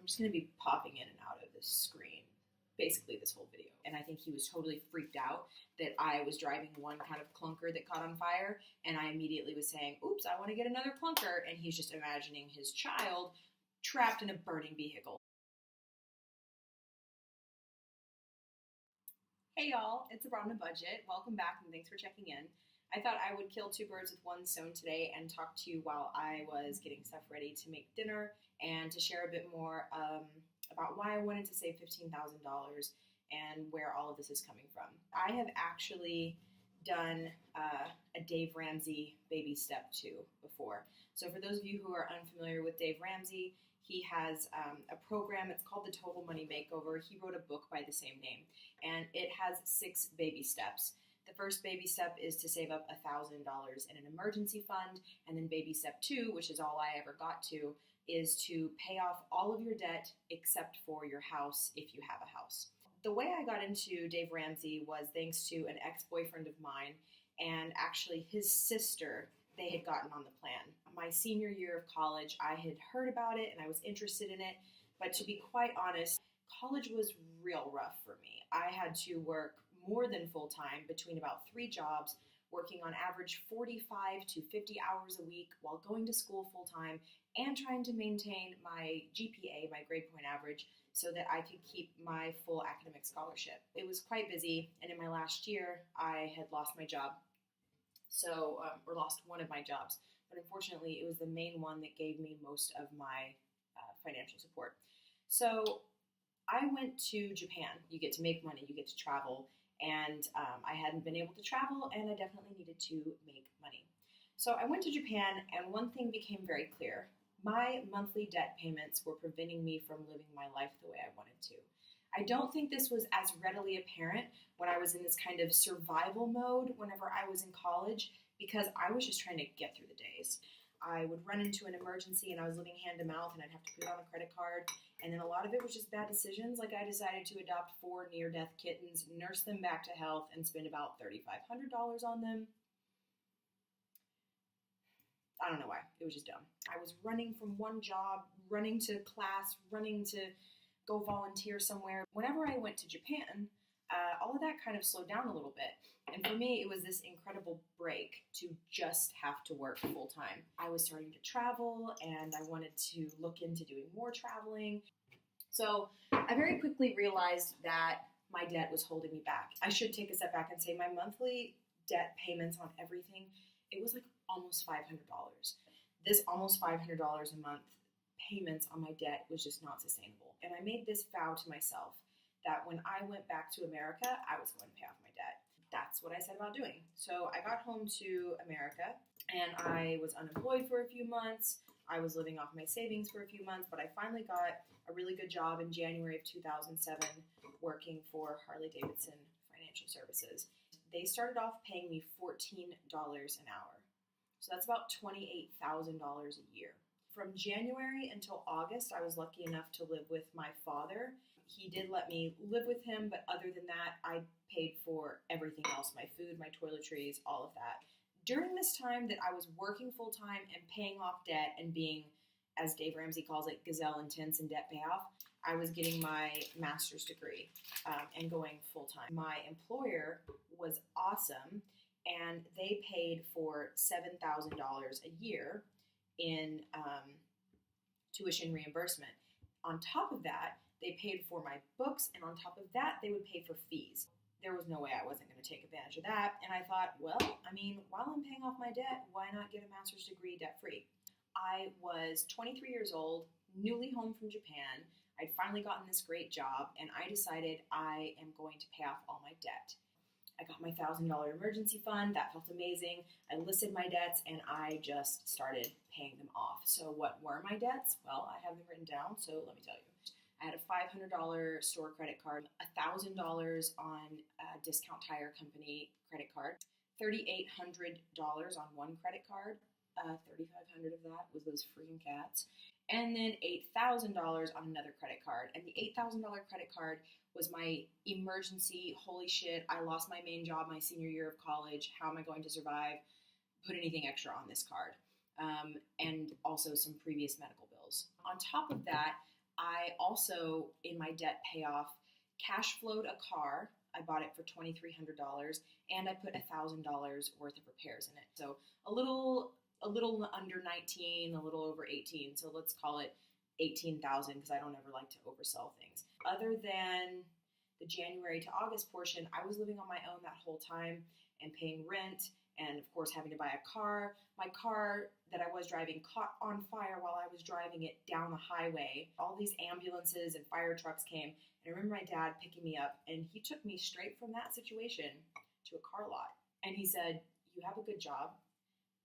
just going to be popping in and out of this screen basically this whole video. And I think he was totally freaked out that I was driving one kind of clunker that caught on fire, and I immediately was saying, oops, I want to get another clunker, and he's just imagining his child trapped in a burning vehicle. Hey y'all, it's Abroad on a Budget. Welcome back and thanks for checking in. I thought I would kill two birds with one stone today and talk to you while I was getting stuff ready to make dinner and to share a bit more about why I wanted to save $15,000 and where all of this is coming from. I have actually done a Dave Ramsey baby step 2 before. So for those of you who are unfamiliar with Dave Ramsey, he has a program. It's called the Total Money Makeover. He wrote a book by the same name, and it has 6 baby steps. The first baby step is to save up $1,000 in an emergency fund, and then baby step 2, which is all I ever got to, is to pay off all of your debt except for your house if you have a house. The way I got into Dave Ramsey was thanks to an ex-boyfriend of mine, and actually his sister. They had gotten on the plan. My senior year of college, I had heard about it and I was interested in it, but to be quite honest, college was real rough for me. I had to work more than full-time between about 3 jobs, working on average 45 to 50 hours a week while going to school full-time and trying to maintain my GPA, my grade point average, so that I could keep my full academic scholarship. It was quite busy, and in my last year, I had lost my job. Or lost one of my jobs, but unfortunately it was the main one that gave me most of my financial support. So I went to Japan. You get to make money, you get to travel, and I hadn't been able to travel, and I definitely needed to make money. So I went to Japan, and one thing became very clear. My monthly debt payments were preventing me from living my life the way I wanted to. I don't think this was as readily apparent when I was in this kind of survival mode whenever I was in college, because I was just trying to get through the days. I would run into an emergency and I was living hand to mouth and I'd have to put it on a credit card. And then a lot of it was just bad decisions. Like I decided to adopt 4 near-death kittens, nurse them back to health, and spend about $3,500 on them. I don't know why. It was just dumb. I was running from one job, running to class, running to go volunteer somewhere. Whenever I went to Japan, all of that kind of slowed down a little bit. And for me, it was this incredible break to just have to work full time. I was starting to travel and I wanted to look into doing more traveling. So I very quickly realized that my debt was holding me back. I should take a step back and say my monthly debt payments on everything, it was like almost $500. This almost $500 a month payments on my debt was just not sustainable. And I made this vow to myself that when I went back to America, I was going to pay off my debt. That's what I said about doing. So I got home to America and I was unemployed for a few months. I was living off my savings for a few months, but I finally got a really good job in January of 2007 working for Harley-Davidson Financial Services. They started off paying me $14 an hour. So that's about $28,000 a year. From January until August, I was lucky enough to live with my father. He did let me live with him, but other than that, I paid for everything else, my food, my toiletries, all of that. During this time that I was working full-time and paying off debt and being, as Dave Ramsey calls it, gazelle intense in debt payoff, I was getting my master's degree and going full-time. My employer was awesome, and they paid for $7,000 a year in tuition reimbursement. On top of that, they paid for my books, and on top of that, they would pay for fees. There was no way I wasn't going to take advantage of that, and I thought, well, I mean, while I'm paying off my debt, why not get a master's degree debt-free? I was 23 years old, newly home from Japan. I'd finally gotten this great job, and I decided I am going to pay off all my debt. I got my $1,000 emergency fund. That felt amazing. I listed my debts, and I just started paying them off. So what were my debts? Well, I have them written down, so let me tell you. I had a $500 store credit card, $1,000 on a Discount Tire Company credit card, $3,800 on one credit card, $3,500 of that was those freaking cats, and then $8,000 on another credit card. And the $8,000 credit card was my emergency, holy shit, I lost my main job my senior year of college, how am I going to survive? Put anything extra on this card. And also some previous medical bills. On top of that, I also, in my debt payoff, cash flowed a car. I bought it for $2,300, and I put $1,000 worth of repairs in it. So a little under 19, a little over 18. So let's call it 18,000 because I don't ever like to oversell things. Other than the January to August portion, I was living on my own that whole time and paying rent and, of course, having to buy a car. My car that I was driving caught on fire while I was driving it down the highway. All these ambulances and fire trucks came. And I remember my dad picking me up, and he took me straight from that situation to a car lot. And he said, "You have a good job.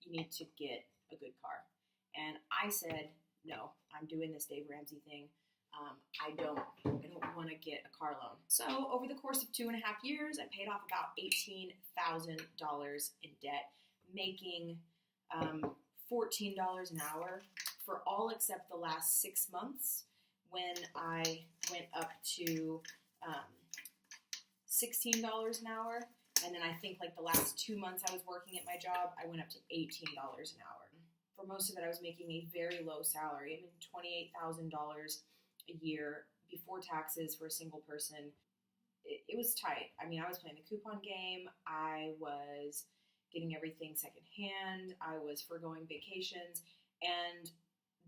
You need to get a good car." And I said, "No, I'm doing this Dave Ramsey thing. I don't want to get a car loan." So over the course of 2.5 years, I paid off about $18,000 in debt, making $14 an hour for all except the last 6 months, when I went up to $16 an hour. And then I think like the last 2 months I was working at my job, I went up to $18 an hour. For most of it, I was making a very low salary. I mean, $28,000 a year before taxes for a single person. It was tight. I mean, I was playing the coupon game. I was getting everything secondhand. I was foregoing vacations. And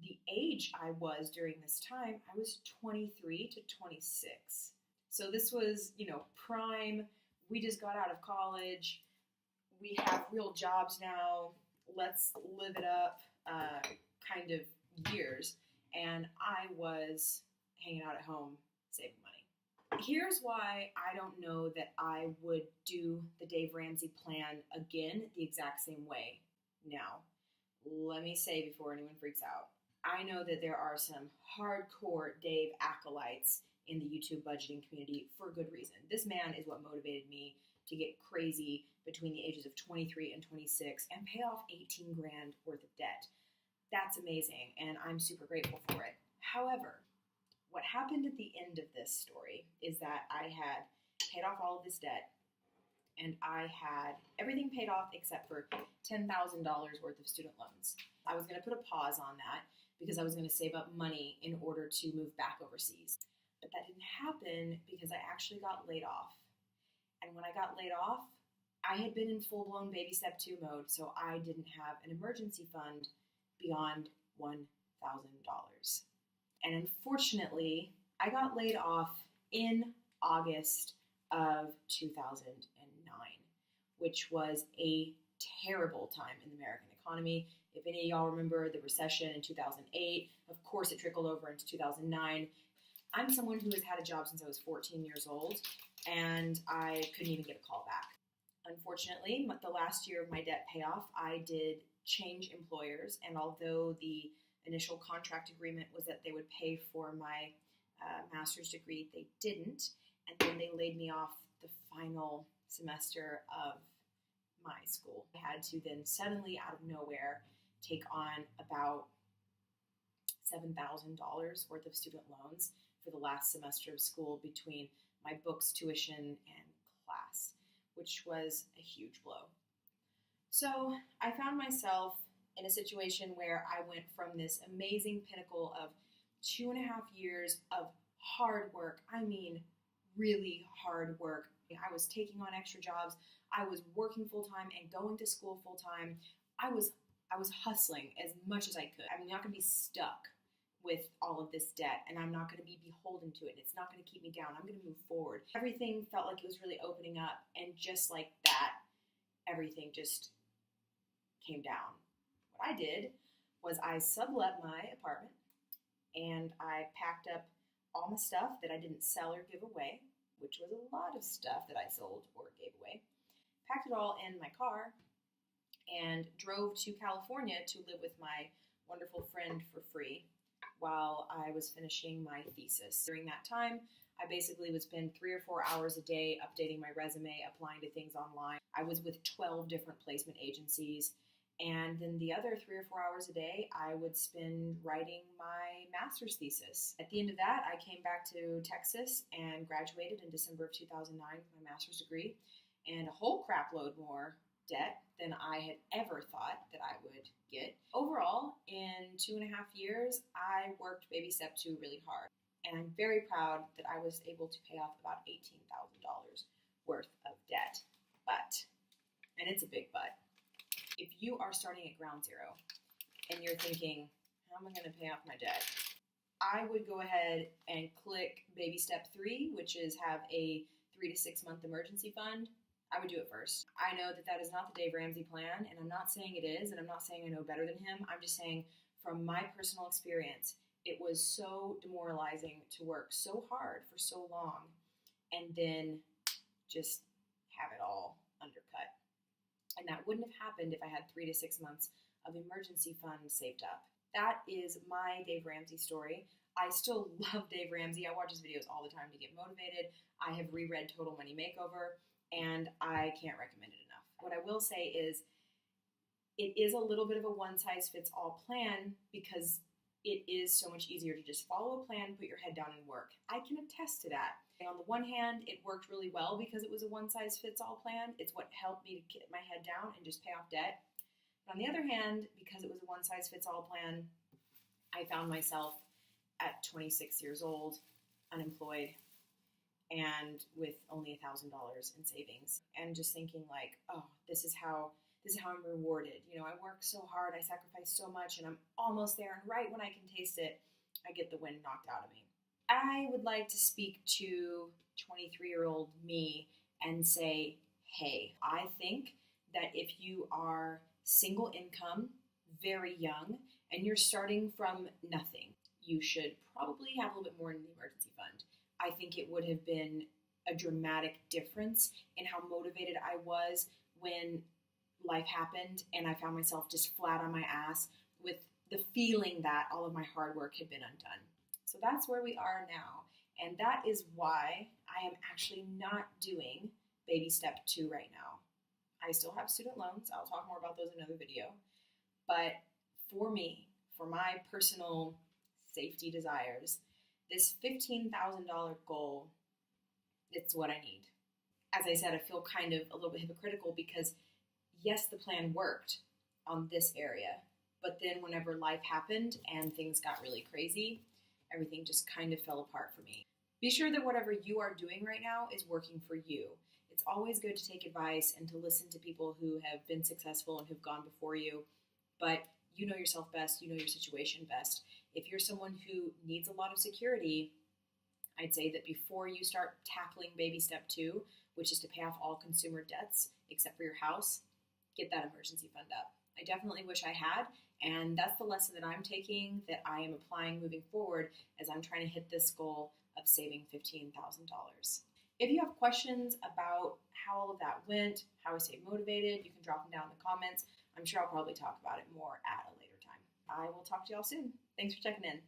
the age I was during this time, I was 23 to 26. So this was, prime. We just got out of college. We have real jobs now. Let's live it up kind of years. And I was hanging out at home saving money. Here's why I don't know that I would do the Dave Ramsey plan again the exact same way now. Let me say before anyone freaks out, I know that there are some hardcore Dave acolytes in the YouTube budgeting community for good reason. This man is what motivated me to get crazy between the ages of 23 and 26 and pay off 18 grand worth of debt. That's amazing, and I'm super grateful for it. However, what happened at the end of this story is that I had paid off all of this debt, and I had everything paid off except for $10,000 worth of student loans. I was going to put a pause on that because I was going to save up money in order to move back overseas. But that didn't happen because I actually got laid off. And when I got laid off, I had been in full-blown baby step 2 mode, so I didn't have an emergency fund beyond $1,000. And unfortunately, I got laid off in August of 2009, which was a terrible time in the American economy. If any of y'all remember the recession in 2008, of course it trickled over into 2009. I'm someone who has had a job since I was 14 years old, and I couldn't even get a call back. Unfortunately, the last year of my debt payoff, I did change employers, and although the initial contract agreement was that they would pay for my master's degree, they didn't, and then they laid me off the final semester of my school. I had to then suddenly, out of nowhere, take on about $7,000 worth of student loans for the last semester of school between my books, tuition, and class, which was a huge blow. So I found myself in a situation where I went from this amazing pinnacle of 2.5 years of hard work. I mean, really hard work. I was taking on extra jobs. I was working full-time and going to school full-time. I was hustling as much as I could. I'm not going to be stuck with all of this debt, and I'm not going to be beholden to it. It's not going to keep me down. I'm going to move forward. Everything felt like it was really opening up, and just like that, everything just came down. What I did was I sublet my apartment, and I packed up all my stuff that I didn't sell or give away, which was a lot of stuff that I sold or gave away, packed it all in my car, and drove to California to live with my wonderful friend for free while I was finishing my thesis. During that time, I basically would spend 3 or 4 hours a day updating my resume, applying to things online. I was with 12 different placement agencies, and then the other 3 or 4 hours a day, I would spend writing my master's thesis. At the end of that, I came back to Texas and graduated in December of 2009 with my master's degree and a whole crap load more debt than I had ever thought that I would get. Overall, in 2.5 years, I worked baby step 2 really hard. And I'm very proud that I was able to pay off about $18,000 worth of debt. But, and it's a big but, if you are starting at ground zero and you're thinking, how am I going to pay off my debt? I would go ahead and click baby step 3, which is have a 3 to 6 month emergency fund. I would do it first. I know that that is not the Dave Ramsey plan, and I'm not saying it is, and I'm not saying I know better than him. I'm just saying from my personal experience, it was so demoralizing to work so hard for so long and then just have it all undercut. And that wouldn't have happened if I had 3 to 6 months of emergency funds saved up. That is my Dave Ramsey story. I still love Dave Ramsey. I watch his videos all the time to get motivated. I have reread Total Money Makeover, and I can't recommend it enough. What I will say is it is a little bit of a one-size-fits-all plan because it is so much easier to just follow a plan, put your head down, and work. I can attest to that. And on the one hand, it worked really well because it was a one-size-fits-all plan. It's what helped me to get my head down and just pay off debt. But on the other hand, because it was a one-size-fits-all plan, I found myself at 26 years old, unemployed, and with only $1,000 in savings, and just thinking like, oh, this is how I'm rewarded. You know, I work so hard, I sacrifice so much, and I'm almost there. And right when I can taste it, I get the wind knocked out of me. I would like to speak to 23-year-old me and say, hey, I think that if you are single income, very young, and you're starting from nothing, you should probably have a little bit more in the emergency fund. I think it would have been a dramatic difference in how motivated I was when life happened and I found myself just flat on my ass with the feeling that all of my hard work had been undone. So that's where we are now. And that is why I am actually not doing baby step 2 right now. I still have student loans. I'll talk more about those in another video. But for me, for my personal safety desires, this $15,000 goal, it's what I need. As I said, I feel kind of a little bit hypocritical because yes, the plan worked on this area, but then whenever life happened and things got really crazy, everything just kind of fell apart for me. Be sure that whatever you are doing right now is working for you. It's always good to take advice and to listen to people who have been successful and who've gone before you, but you know yourself best, you know your situation best. If you're someone who needs a lot of security, I'd say that before you start tackling baby step 2, which is to pay off all consumer debts except for your house, get that emergency fund up. I definitely wish I had, and that's the lesson that I'm taking, that I am applying moving forward as I'm trying to hit this goal of saving $15,000. If you have questions about how all of that went, how I stayed motivated, you can drop them down in the comments. I'm sure I'll probably talk about it more at a later time. I will talk to y'all soon. Thanks for checking in.